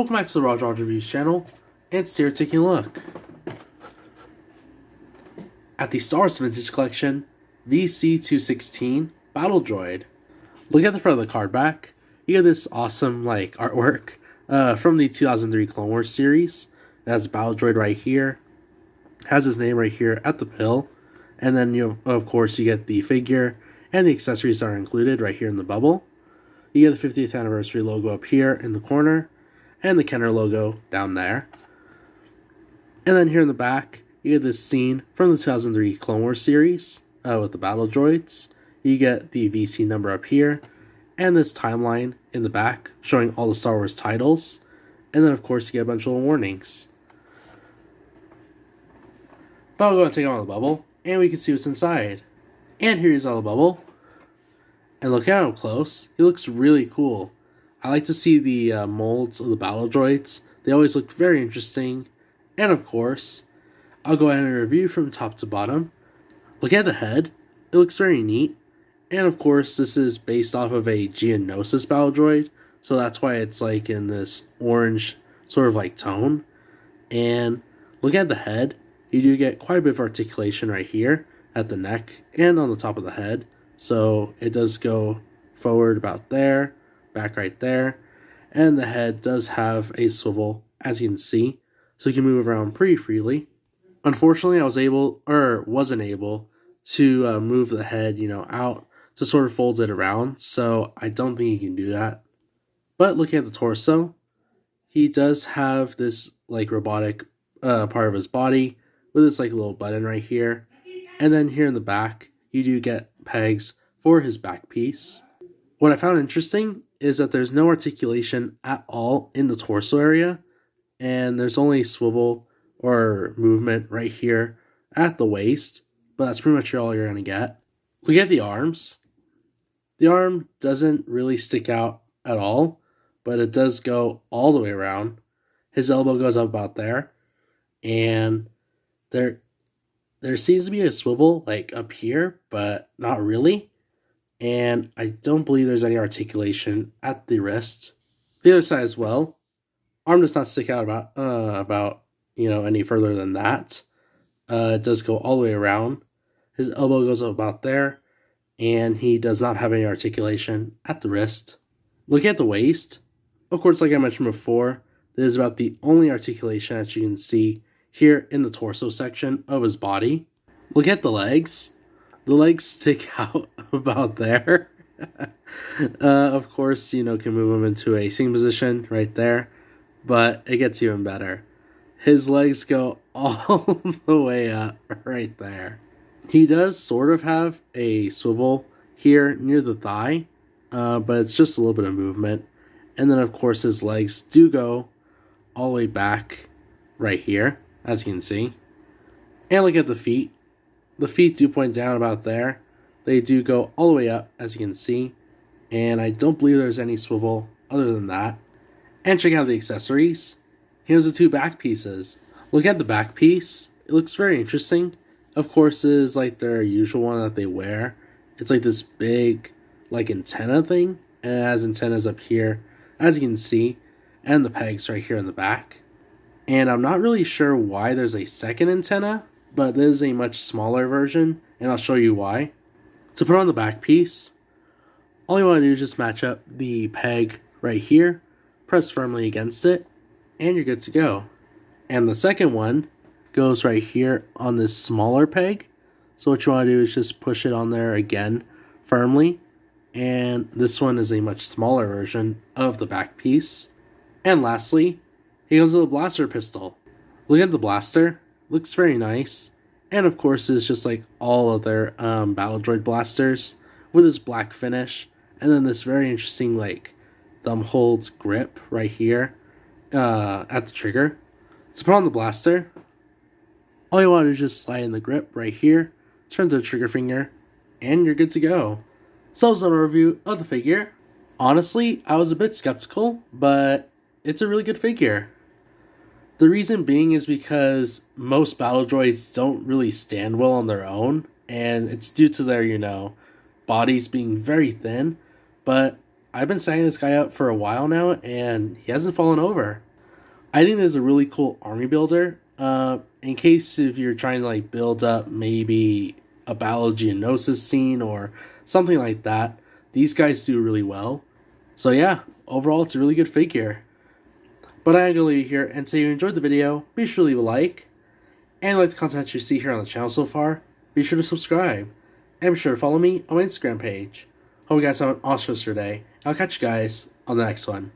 Welcome back to the Battle Droid Reviews channel, and today we're taking a look at the Star Wars Vintage Collection VC216 Battle Droid. Look at the front of the card back. You get this awesome artwork from the 2003 Clone Wars series. It has Battle Droid right here, has his name right here at the pill, and then of course you get the figure and the accessories that are included right here in the bubble. You get the 50th anniversary logo up here in the corner, and the Kenner logo down there. And then here in the back, you get this scene from the 2003 Clone Wars series with the Battle Droids. You get the VC number up here, and this timeline in the back showing all the Star Wars titles. And then of course you get a bunch of little warnings. But I'll go and take it out of the bubble, and we can see what's inside. And here's all the bubble. And look at him close. He looks really cool. I like to see the molds of the Battle Droids. They always look very interesting. And of course, I'll go ahead and review from top to bottom. Look at the head. It looks very neat. And of course, this is based off of a Geonosis Battle Droid. So that's why it's in this orange sort of tone. And look at the head. You do get quite a bit of articulation right here at the neck and on the top of the head. So it does go forward about there, back right there, and the head does have a swivel, as you can see, so you can move around pretty freely. Unfortunately, I wasn't able to move the head, out to sort of fold it around, so I don't think you can do that. But looking at the torso, he does have this robotic part of his body with this little button right here, and then here in the back, you do get pegs for his back piece. What I found interesting is that there's no articulation at all in the torso area, and there's only swivel or movement right here at the waist, but that's pretty much all you're going to get. Look at the arms. The arm doesn't really stick out at all, but it does go all the way around. His elbow goes up about there, and there seems to be a swivel up here, but not really. And I don't believe there's any articulation at the wrist. The other side as well. Arm does not stick out about any further than that. It does go all the way around. His elbow goes up about there, and he does not have any articulation at the wrist. Look at the waist. Of course, like I mentioned before, this is about the only articulation that you can see here in the torso section of his body. Look at the legs. The legs stick out about there. Of course, can move him into a sitting position right there, but it gets even better. His legs go all the way up right there. He does sort of have a swivel here near the thigh, but it's just a little bit of movement. And then, of course, his legs do go all the way back right here, as you can see. And look at the feet. The feet do point down about there. They do go all the way up, as you can see. And I don't believe there's any swivel other than that. And check out the accessories. Here's the two back pieces. Look at the back piece. It looks very interesting. Of course, it is their usual one that they wear. It's this big, antenna thing. And it has antennas up here, as you can see. And the pegs right here in the back. And I'm not really sure why there's a second antenna, but there's a much smaller version, and I'll show you why. To put on the back piece, all you want to do is just match up the peg right here, press firmly against it, and you're good to go. And the second one goes right here on this smaller peg. So what you want to do is just push it on there again firmly, and this one is a much smaller version of the back piece. And lastly, he goes with a blaster pistol. Look at the blaster. Looks very nice. And of course, it's just all of their Battle Droid blasters with this black finish. And then this very interesting thumb holds grip right here at the trigger. To put on the blaster, all you want to do is just slide in the grip right here, turn to the trigger finger, and you're good to go. So that was a review of the figure. Honestly, I was a bit skeptical, but it's a really good figure. The reason being is because most Battle Droids don't really stand well on their own, and it's due to their, bodies being very thin, but I've been setting this guy up for a while now, and he hasn't fallen over. I think this is a really cool army builder. In case if you're trying to like build up maybe a Battle Geonosis scene or something like that, these guys do really well. So yeah, overall it's a really good figure. But I'm gonna leave it here and say you enjoyed the video. Be sure to leave a like, and like the content you see here on the channel so far. Be sure to subscribe, and be sure to follow me on my Instagram page. Hope you guys have an awesome rest of your day. I'll catch you guys on the next one.